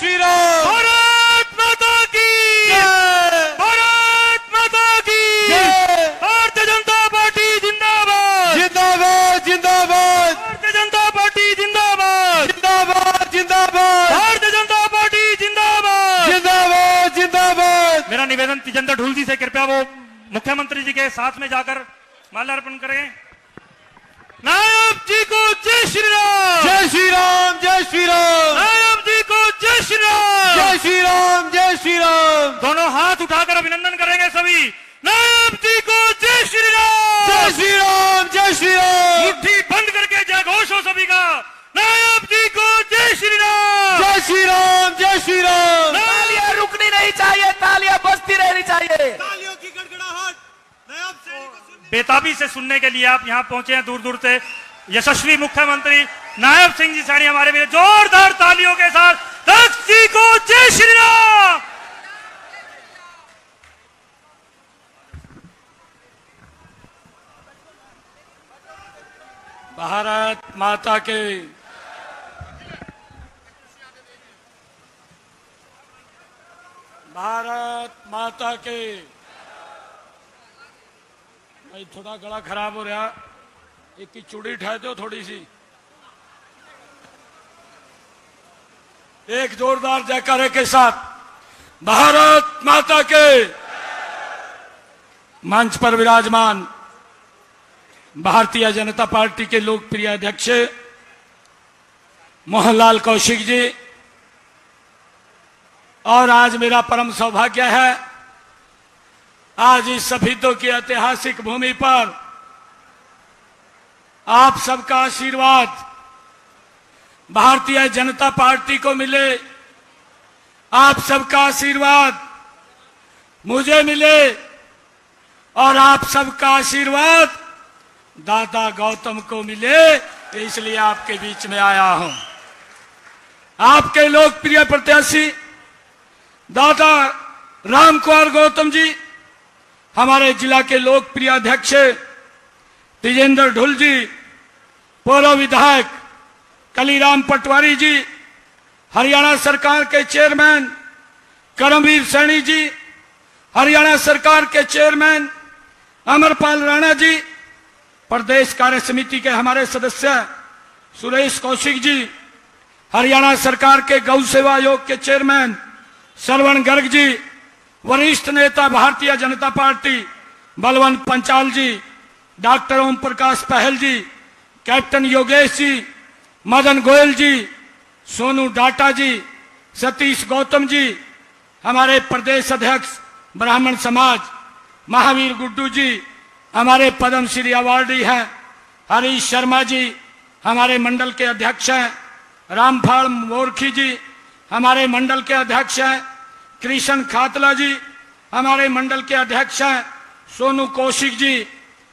श्री राम। भारत माता की जय। भारत माता की जय। भारतीय जनता पार्टी जिंदाबाद जिंदाबाद जिंदाबाद भारतीय जनता पार्टी जिंदाबाद जिंदाबाद जिंदाबाद भारतीय जनता पार्टी जिंदाबाद जिंदाबाद जिंदाबाद। मेरा निवेदन तेजेंद्र ढुल जी से कृपया वो मुख्यमंत्री जी के साथ में जाकर माल्यार्पण करें। नायब जी को जय श्री राम। जय श्री राम जय श्री राम। नायब जी को जय श्री राम। जय श्री राम जय श्री राम। दोनों हाथ उठाकर अभिनंदन करेंगे सभी। नायब जी को जय श्री राम। जय श्री राम जय श्री राम। मुट्ठी बंद करके जय घोष हो सभी का। नायब जी को जय श्री राम। जय श्री राम जय श्री राम। तालियां रुकनी नहीं चाहिए, तालियां बजती रहनी चाहिए। तालियों की गड़गड़ाहट नायब सैनिक को सुनने बेताबी से सुनने के लिए आप यहाँ पहुंचे हैं दूर दूर से। यशस्वी मुख्यमंत्री नायब सिंह जी सैनी हमारे मेरे जोरदार तालियों के साथ दक्ष जी को जय श्री राम। भारत माता के भारत माता के। भाई थोड़ा गला खराब हो रहा, एक की चूड़ी उठाए दो थोड़ी सी। एक जोरदार जयकारे के साथ भारत माता के। मंच पर विराजमान भारतीय जनता पार्टी के लोकप्रिय अध्यक्ष मोहनलाल कौशिक जी, और आज मेरा परम सौभाग्य है आज इस शहीदों की ऐतिहासिक भूमि पर आप सबका आशीर्वाद भारतीय जनता पार्टी को मिले, आप सबका आशीर्वाद मुझे मिले, और आप सबका आशीर्वाद दादा गौतम को मिले, इसलिए आपके बीच में आया हूं। आपके लोकप्रिय प्रत्याशी दादा राम कुमार गौतम जी, हमारे जिला के लोकप्रिय अध्यक्ष तेजेंद्र ढुल जी, पूर्व विधायक कलीराम पटवारी जी, हरियाणा सरकार के चेयरमैन करमवीर सैनी जी, हरियाणा सरकार के चेयरमैन अमरपाल राणा जी, प्रदेश कार्य समिति के हमारे सदस्य सुरेश कौशिक जी, हरियाणा सरकार के गौ सेवा आयोग के चेयरमैन श्रवण गर्ग जी, वरिष्ठ नेता भारतीय जनता पार्टी बलवंत पंचाल जी, डॉक्टर ओम प्रकाश पहल जी, कैप्टन योगेश जी, मदन गोयल जी, सोनू डाटा जी, सतीश गौतम जी, हमारे प्रदेश अध्यक्ष ब्राह्मण समाज महावीर गुड्डू जी, हमारे पद्मश्री अवार्डी हैं हरीश शर्मा जी, हमारे मंडल के अध्यक्ष हैं रामफाल मोरखी जी, हमारे मंडल के अध्यक्ष हैं कृष्ण खातला जी, हमारे मंडल के अध्यक्ष हैं सोनू कौशिक जी,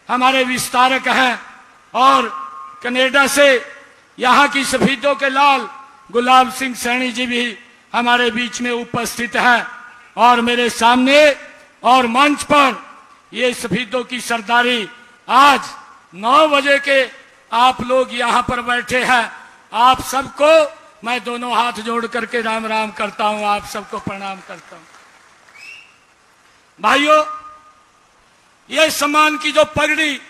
हमारे विस्तारक हैं, और कनाडा से यहाँ की शहीदों के लाल गुलाब सिंह सैनी जी भी हमारे बीच में उपस्थित हैं। और मेरे सामने और मंच पर ये शहीदों की सरदारी आज 9 बजे के आप लोग यहाँ पर बैठे हैं। आप सबको मैं दोनों हाथ जोड़ करके राम राम करता हूं, आप सबको प्रणाम करता हूं। भाइयों, ये सम्मान की जो पगड़ी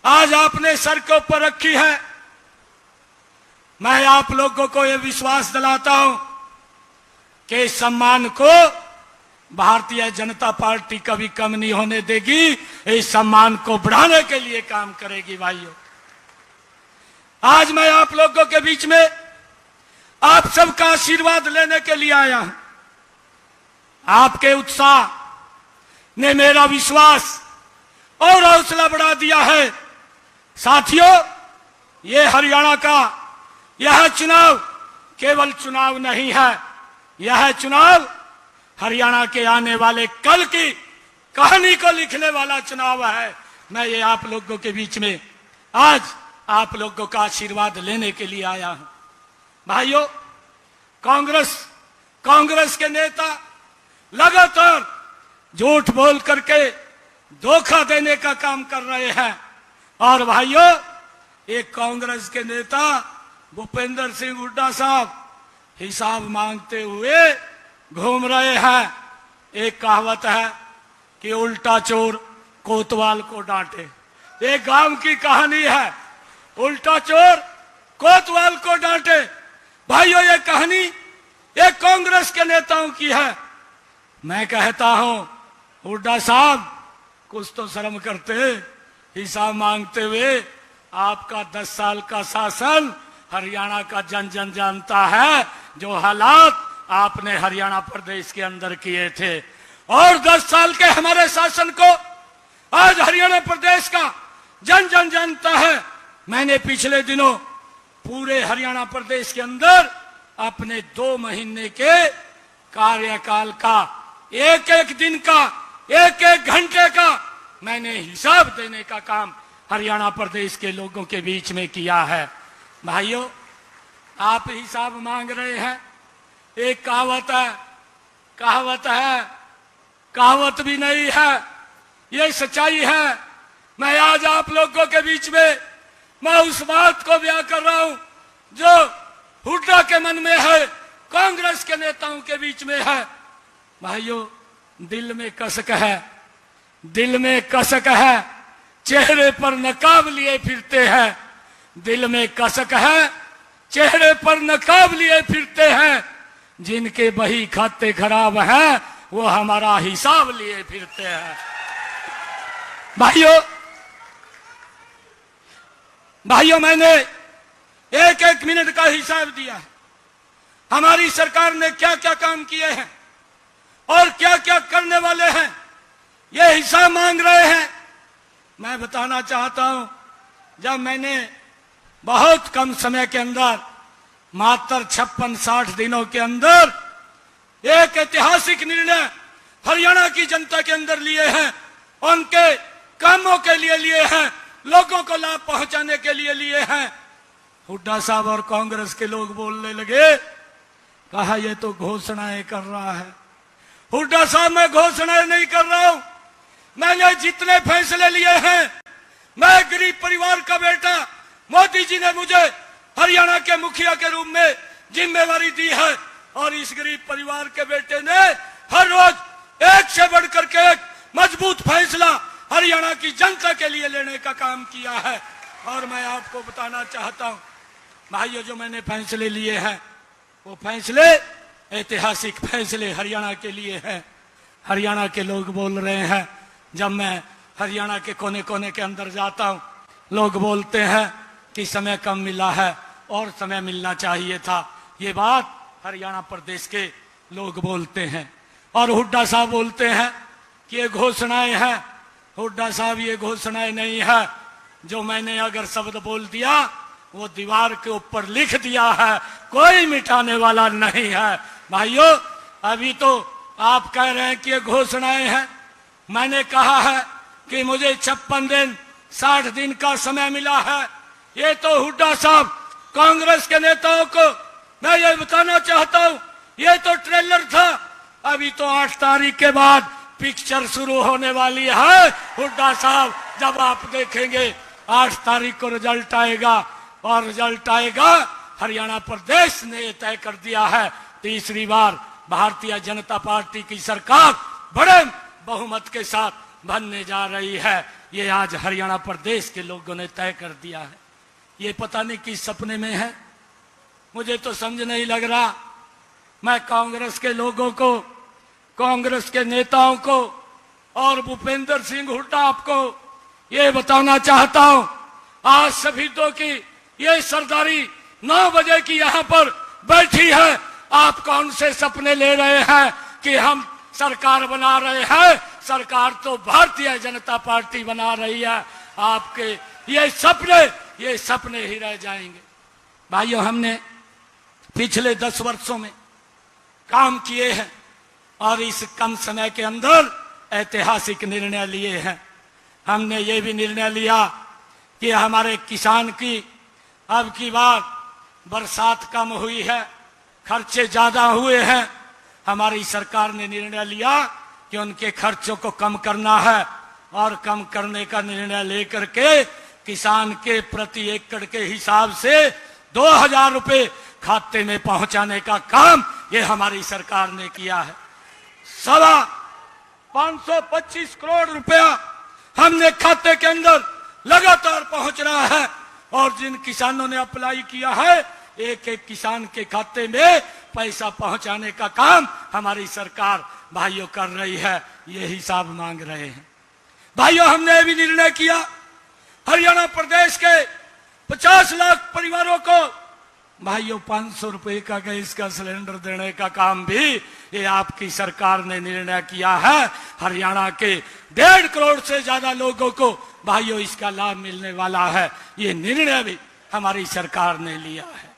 आज आपने सर के ऊपर रखी है, मैं आप लोगों को यह विश्वास दिलाता हूं कि इस सम्मान को भारतीय जनता पार्टी कभी कम नहीं होने देगी, इस सम्मान को बढ़ाने के लिए काम करेगी। भाइयों, आज मैं आप लोगों के बीच में आप सबका आशीर्वाद लेने के लिए आया हूं। आपके उत्साह ने मेरा विश्वास और हौसला बढ़ा दिया है। साथियों, ये हरियाणा का यह चुनाव केवल चुनाव नहीं है, यह चुनाव हरियाणा के आने वाले कल की कहानी को लिखने वाला चुनाव है। मैं ये आप लोगों के बीच में आज आप लोगों का आशीर्वाद लेने के लिए आया हूं। भाइयों, कांग्रेस के नेता लगातार झूठ बोल करके धोखा देने का काम कर रहे हैं। और भाइयों, एक कांग्रेस के नेता भूपेंद्र सिंह हुड्डा साहब हिसाब मांगते हुए घूम रहे हैं। एक कहावत है कि उल्टा चोर कोतवाल को डांटे। एक गांव की कहानी है, उल्टा चोर कोतवाल को डांटे। भाइयों, ये कहानी एक कांग्रेस के नेताओं की है। मैं कहता हूं, हुड्डा साहब कुछ तो शर्म करते, हिसाब मांगते हुए। आपका 10 साल का शासन हरियाणा का जन जन जानता है, जो हालात आपने हरियाणा प्रदेश के अंदर किए थे। और 10 साल के हमारे शासन को आज हरियाणा प्रदेश का जन जन जानता है। मैंने पिछले दिनों पूरे हरियाणा प्रदेश के अंदर अपने 2 महीने के कार्यकाल का, एक एक दिन का, एक एक घंटे का मैंने हिसाब देने का काम हरियाणा प्रदेश के लोगों के बीच में किया है। भाइयों, आप हिसाब मांग रहे हैं। एक कहावत है, कहावत भी नहीं है, ये सच्चाई है। मैं आज आप लोगों के बीच में मैं उस बात को बयां कर रहा हूं जो हुड्डा के मन में है, कांग्रेस के नेताओं के बीच में है। भाइयों, दिल में कसक है, दिल में कसक है, चेहरे पर नकाब लिए फिरते हैं। दिल में कसक है, चेहरे पर नकाब लिए फिरते हैं। जिनके बही खाते खराब हैं वो हमारा हिसाब लिए फिरते हैं। भाइयों, मैंने एक एक मिनट का हिसाब दिया है। हमारी सरकार ने क्या क्या काम किए हैं और क्या क्या करने वाले हैं, ये हिसाब मांग रहे हैं। मैं बताना चाहता हूं, जब मैंने बहुत कम समय के अंदर, मात्र 56-60 दिनों के अंदर एक ऐतिहासिक निर्णय हरियाणा की जनता के अंदर लिए हैं, उनके कामों के लिए लिए हैं, लोगों को लाभ पहुंचाने के लिए लिए हैं। हुड्डा साहब और कांग्रेस के लोग बोलने लगे, कहा ये तो घोषणाएं कर रहा है। हुड्डा साहब, मैं घोषणाएं नहीं कर रहा हूं। मैंने जितने फैसले लिए हैं, मैं गरीब परिवार का बेटा, मोदी जी ने मुझे हरियाणा के मुखिया के रूप में जिम्मेवारी दी है, और इस गरीब परिवार के बेटे ने हर रोज एक से बढ़कर के एक मजबूत फैसला हरियाणा की जनता के लिए लेने का काम किया है। और मैं आपको बताना चाहता हूं भाइयों, जो मैंने फैसले लिए हैं वो फैसले ऐतिहासिक फैसले हरियाणा के लिए हैं। हरियाणा के लोग बोल रहे हैं, जब मैं हरियाणा के कोने कोने के अंदर जाता हूं, लोग बोलते हैं कि समय कम मिला है और समय मिलना चाहिए था। ये बात हरियाणा प्रदेश के लोग बोलते हैं। और हुड्डा साहब बोलते हैं कि ये घोषणाएं हैं। हुड्डा साहब, ये घोषणाएं नहीं है। जो मैंने अगर शब्द बोल दिया वो दीवार के ऊपर लिख दिया है, कोई मिटाने वाला नहीं है। भाइयों, अभी तो आप कह रहे हैं कि ये घोषणाएं हैं। मैंने कहा है कि मुझे 56 दिन 60 दिन का समय मिला है। ये तो हुड्डा साहब, कांग्रेस के नेताओं को मैं ये बताना चाहता हूं, ये तो ट्रेलर था। अभी तो 8 तारीख के बाद पिक्चर शुरू होने वाली है। हुड्डा साहब, जब आप देखेंगे 8 तारीख को रिजल्ट आएगा, और रिजल्ट आएगा, हरियाणा प्रदेश ने तय कर दिया है तीसरी बार भारतीय जनता पार्टी की सरकार बड़े बहुमत के साथ बनने जा रही है। ये आज हरियाणा प्रदेश के लोगों ने तय कर दिया है। ये पता नहीं किस सपने में है, मुझे तो समझ नहीं लग रहा। मैं कांग्रेस के लोगों को, कांग्रेस के नेताओं को और भूपेंद्र सिंह हुड्डा आपको ये बताना चाहता हूं, आज सभी तो की ये सरदारी 9 बजे की यहाँ पर बैठी है। आप कौन से सपने ले रहे हैं कि हम सरकार बना रहे हैं? सरकार तो भारतीय जनता पार्टी बना रही है। आपके ये सपने ही रह जाएंगे। भाइयों, हमने पिछले 10 वर्षों में काम किए हैं और इस कम समय के अंदर ऐतिहासिक निर्णय लिए हैं। हमने ये भी निर्णय लिया कि हमारे किसान की अब की बार बरसात कम हुई है, खर्चे ज्यादा हुए हैं। हमारी सरकार ने निर्णय लिया कि उनके खर्चों को कम करना है, और कम करने का निर्णय लेकर के किसान के प्रति एकड़ के हिसाब से 2000 रुपए खाते में पहुंचाने का काम ये हमारी सरकार ने किया है। 525 करोड़ रुपया हमने खाते के अंदर लगातार पहुंच रहा है, और जिन किसानों ने अप्लाई किया है एक एक किसान के खाते में पैसा पहुंचाने का काम हमारी सरकार भाइयों कर रही है। ये हिसाब मांग रहे हैं भाइयों। हमने भी निर्णय किया हरियाणा प्रदेश के 50 लाख परिवारों को भाइयों 500 रुपए का गैस का सिलेंडर देने का काम भी ये आपकी सरकार ने निर्णय किया है। हरियाणा के 1.5 करोड़ से ज्यादा लोगों को भाइयों इसका लाभ मिलने वाला है। ये निर्णय भी हमारी सरकार ने लिया है।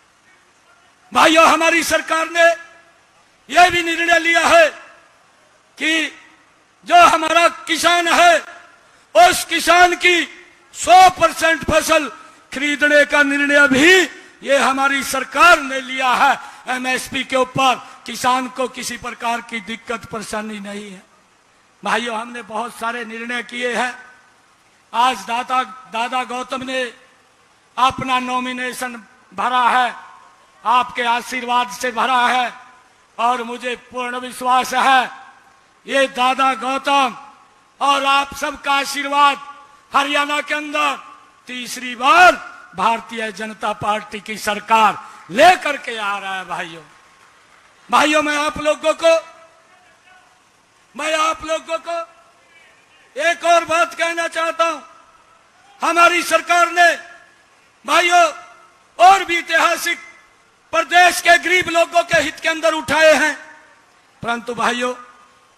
भाइयों हमारी सरकार ने यह भी निर्णय लिया है कि जो हमारा किसान है उस किसान की 100% फसल खरीदने का निर्णय भी ये हमारी सरकार ने लिया है। एमएसपी के ऊपर किसान को किसी प्रकार की दिक्कत परेशानी नहीं है। भाइयों हमने बहुत सारे निर्णय किए हैं। आज दादा गौतम ने अपना नॉमिनेशन भरा है, आपके आशीर्वाद से भरा है, और मुझे पूर्ण विश्वास है ये दादा गौतम और आप सबका आशीर्वाद हरियाणा के अंदर तीसरी बार भारतीय जनता पार्टी की सरकार लेकर के आ रहा है। भाइयों मैं आप लोगों को एक और बात कहना चाहता हूं। हमारी सरकार ने भाइयों और भी ऐतिहासिक प्रदेश के गरीब लोगों के हित के अंदर उठाए हैं, परंतु भाइयों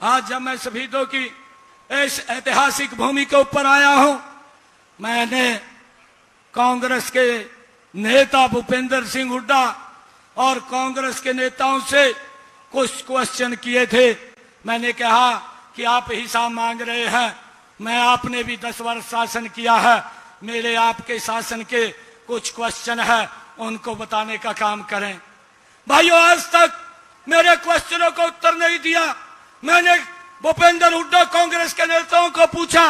आज जब मैं शहीदों की इस ऐतिहासिक भूमि के ऊपर आया हूं, मैंने कांग्रेस के नेता भूपेंद्र सिंह हुड्डा और कांग्रेस के नेताओं से कुछ क्वेश्चन किए थे। मैंने कहा कि आप हिसाब मांग रहे हैं, मैं आपने भी 10 वर्ष शासन किया है, मेरे आपके शासन के कुछ क्वेश्चन है उनको बताने का काम करें। भाइयों आज तक मेरे क्वेश्चनों को उत्तर नहीं दिया। मैंने भूपेंद्र हुड्डा कांग्रेस के नेताओं को पूछा।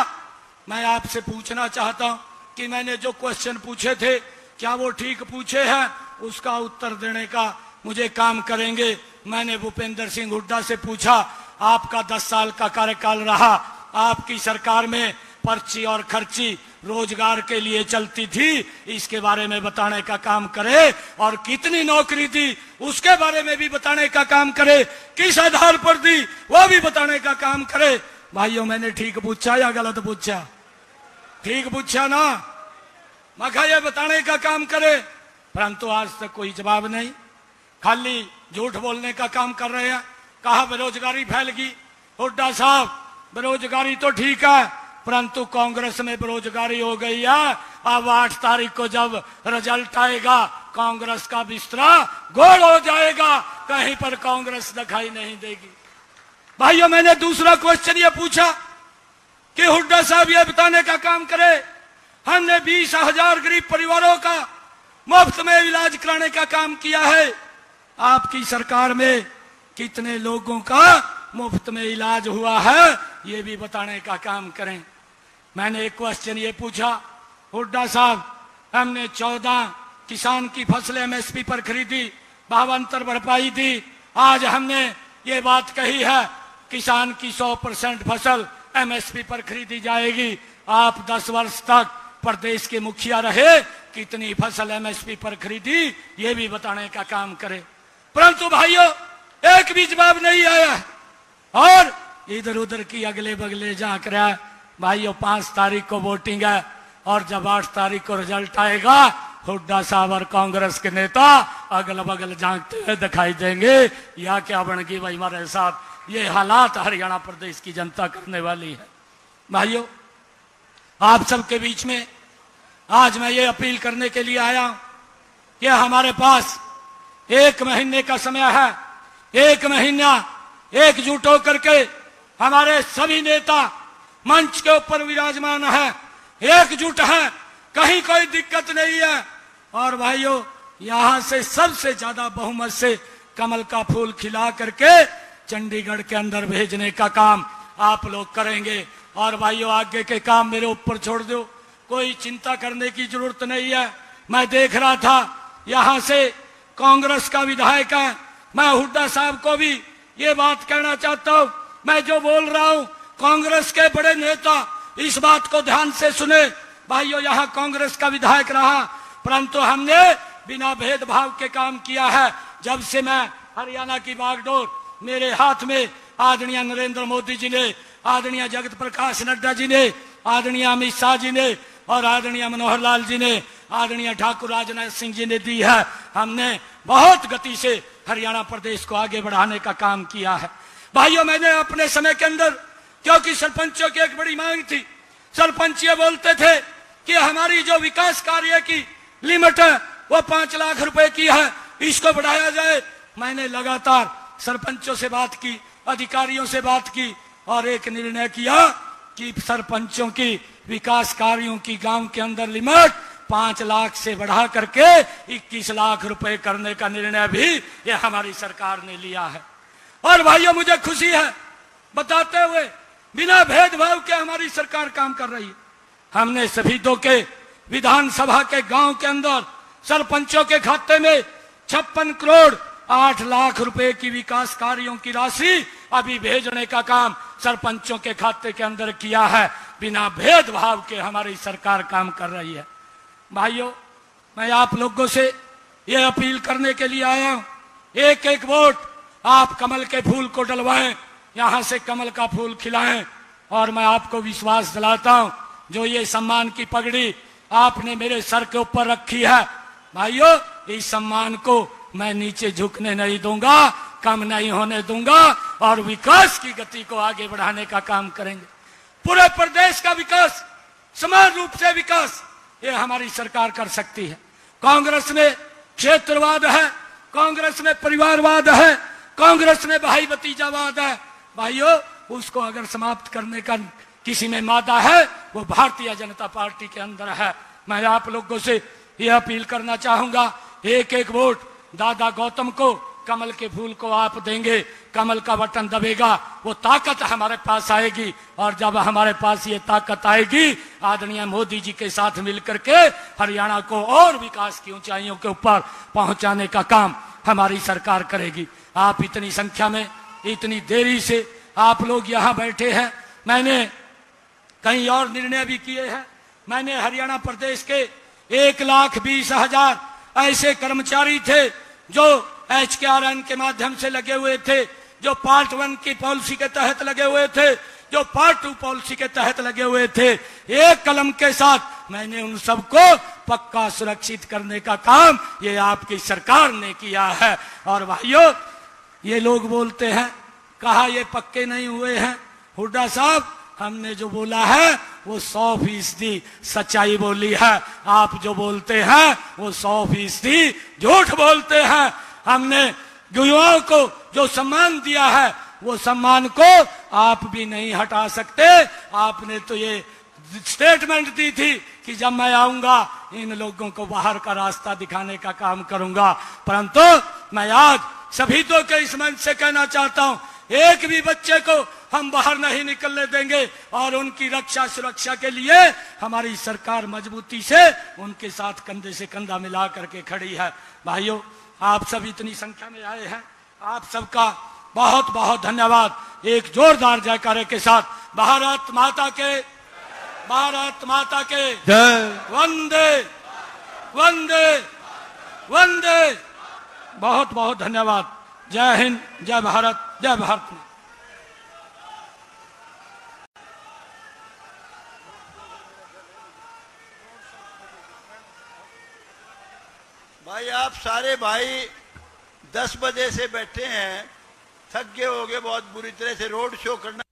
मैं आपसे पूछना चाहता हूं कि मैंने जो क्वेश्चन पूछे थे क्या वो ठीक पूछे हैं, उसका उत्तर देने का मुझे काम करेंगे। मैंने भूपेंद्र सिंह हुड्डा से पूछा, आपका 10 साल का कार्यकाल रहा, आपकी सरकार में पर्ची और खर्ची रोजगार के लिए चलती थी, इसके बारे में बताने का काम करे, और कितनी नौकरी दी उसके बारे में भी बताने का काम करे, किस आधार पर दी वो भी बताने का काम करे। भाइयों मैंने ठीक पूछा या गलत पूछा? ठीक पूछा ना? मैं कहा ये बताने का काम करे, परंतु आज तक कोई जवाब नहीं, खाली झूठ बोलने का काम कर रहे हैं। कहा बेरोजगारी फैल गई। हुड्डा साहब बेरोजगारी तो ठीक है, परंतु कांग्रेस में बेरोजगारी हो गई है। अब 8 तारीख को जब रिजल्ट आएगा कांग्रेस का बिस्तरा गोल हो जाएगा, कहीं पर कांग्रेस दिखाई नहीं देगी। भाइयों मैंने दूसरा क्वेश्चन ये पूछा कि हुड्डा साहब ये बताने का काम करे, हमने 20,000 गरीब परिवारों का मुफ्त में इलाज कराने का काम किया है, आपकी सरकार में कितने लोगों का मुफ्त में इलाज हुआ है ये भी बताने का काम करें। मैंने एक क्वेश्चन ये पूछा, हुड्डा साहब हमने 14 किसान की फसलें एमएसपी पर खरीदी, भावांतर भरपाई दी, आज हमने ये बात कही है किसान की 100% फसल एमएसपी पर खरीदी जाएगी। आप 10 वर्ष तक प्रदेश के मुखिया रहे, कितनी फसल एमएसपी पर खरीदी ये भी बताने का काम करें। परंतु भाइयों एक भी जवाब नहीं आया, और इधर उधर की अगले बगले झांक रहा है। भाइयों 5 तारीख को वोटिंग है, और जब 8 तारीख को रिजल्ट आएगा हुड्डा साहब और कांग्रेस के नेता अगल बगल झांकते हुए दिखाई देंगे। या क्या बन गई भाई हमारे साथ, ये हालात हरियाणा प्रदेश की जनता करने वाली है। भाइयों आप सबके बीच में आज मैं ये अपील करने के लिए आया हूं कि हमारे पास 1 महीने का समय है। 1 महीना एकजुट होकर के हमारे सभी नेता मंच के ऊपर विराजमान है, एकजुट है, कहीं कोई दिक्कत नहीं है। और भाइयों यहां से सबसे ज्यादा बहुमत से कमल का फूल खिला करके चंडीगढ़ के अंदर भेजने का काम आप लोग करेंगे। और भाइयों आगे के काम मेरे ऊपर छोड़ दो, कोई चिंता करने की जरूरत नहीं है। मैं देख रहा था यहाँ से कांग्रेस का विधायक है, मैं हुड्डा साहब को भी ये बात कहना चाहता हूँ, मैं जो बोल रहा हूँ कांग्रेस के बड़े नेता इस बात को ध्यान से सुने। भाइयों, यहाँ कांग्रेस का विधायक रहा, परंतु हमने बिना भेदभाव के काम किया है। जब से मैं हरियाणा की बागडोर मेरे हाथ में आदरणीय नरेंद्र मोदी जी ने, आदरणीय जगत प्रकाश नड्डा जी ने, आदरणीय अमित शाह जी ने और आदरणीय मनोहर लाल जी ने, आदरणीय ठाकुर राजनाथ सिंह जी ने दी है, हमने बहुत गति से हरियाणा प्रदेश को आगे बढ़ाने का काम किया है। भाइयों, मैंने अपने समय के अंदर, क्योंकि सरपंचों की एक बड़ी मांग थी, सरपंच ये बोलते थे कि हमारी जो विकास कार्य की लिमिट है वो 5 लाख रुपए की है, इसको बढ़ाया जाए। मैंने लगातार सरपंचों से बात की, अधिकारियों से बात की और एक निर्णय किया कि सरपंचों की विकास कार्यों की गांव के अंदर लिमिट 5 लाख से बढ़ा करके 21 लाख रुपए करने का निर्णय भी ये हमारी सरकार ने लिया है। और भाइयों, मुझे खुशी है बताते हुए, बिना भेदभाव के हमारी सरकार काम कर रही है। हमने सभी दो के विधानसभा के गांव के अंदर सरपंचों के खाते में 56 करोड़ 8 लाख रुपए की विकास कार्यों की राशि अभी भेजने का काम सरपंचों के खाते के अंदर किया है। बिना भेदभाव के हमारी सरकार काम कर रही है। भाइयों, मैं आप लोगों से ये अपील करने के लिए आया हूं, एक एक वोट आप कमल के फूल को डलवाएं, यहां से कमल का फूल खिलाएं। और मैं आपको विश्वास दिलाता हूं, जो ये सम्मान की पगड़ी आपने मेरे सर के ऊपर रखी है, भाइयों, इस सम्मान को मैं नीचे झुकने नहीं दूंगा, कम नहीं होने दूंगा और विकास की गति को आगे बढ़ाने का काम करेंगे। पूरे प्रदेश का विकास, समान रूप से विकास, ये हमारी सरकार कर सकती है। कांग्रेस में क्षेत्रवाद है, कांग्रेस में परिवारवाद है, कांग्रेस में भाई भतीजावाद है। भाइयों, उसको अगर समाप्त करने का किसी में मादा है, वो भारतीय जनता पार्टी के अंदर है। मैं आप लोगों से यह अपील करना चाहूंगा, एक एक वोट दादा गौतम को, कमल के फूल को आप देंगे, कमल का बटन दबेगा, वो ताकत हमारे पास आएगी। और जब हमारे पास ये ताकत आएगी, आदरणीय मोदी जी के साथ मिलकर के हरियाणा को और विकास की ऊंचाइयों के ऊपर पहुंचाने का काम हमारी सरकार करेगी। आप इतनी संख्या में, इतनी देरी से आप लोग यहाँ बैठे हैं, मैंने कई और निर्णय भी किए हैं। मैंने हरियाणा प्रदेश के 1,20,000 ऐसे कर्मचारी थे जो HKRN के माध्यम से लगे हुए थे, जो पार्ट 1 की पॉलिसी के तहत लगे हुए थे, जो पार्ट 2 पॉलिसी के तहत लगे हुए थे। एक कलम के साथ मैंने उन सबको पक्का सुरक्षित करने का काम ये आपकी सरकार ने किया है। और भाइयों, ये लोग बोलते हैं, कहा ये पक्के नहीं हुए हैं। हुड्डा साहब, हमने जो बोला है वो 100% सच्चाई बोली है। आप जो बोलते हैं वो 100% झूठ बोलते हैं। हमने युवाओं को जो सम्मान दिया है, वो सम्मान को आप भी नहीं हटा सकते। आपने तो ये स्टेटमेंट दी थी कि जब मैं आऊंगा इन लोगों को बाहर का रास्ता दिखाने का काम करूंगा, परंतु मैं आज सभी तो के इस मंच से कहना चाहता हूं, एक भी बच्चे को हम बाहर नहीं निकलने देंगे और उनकी रक्षा सुरक्षा के लिए हमारी सरकार मजबूती से उनके साथ कंधे से कंधा मिला करके खड़ी है। भाइयों, आप सब इतनी संख्या में आए हैं, आप सबका बहुत बहुत धन्यवाद। एक जोरदार जयकारे के साथ भारत माता के, भारत माता के जय। वंदे वंदे वंदे। बहुत बहुत धन्यवाद। जय हिंद, जय भारत, जय भारत। भाई, आप सारे भाई 10 बजे से बैठे हैं, थक गए होगे बहुत बुरी तरह से। रोड शो करना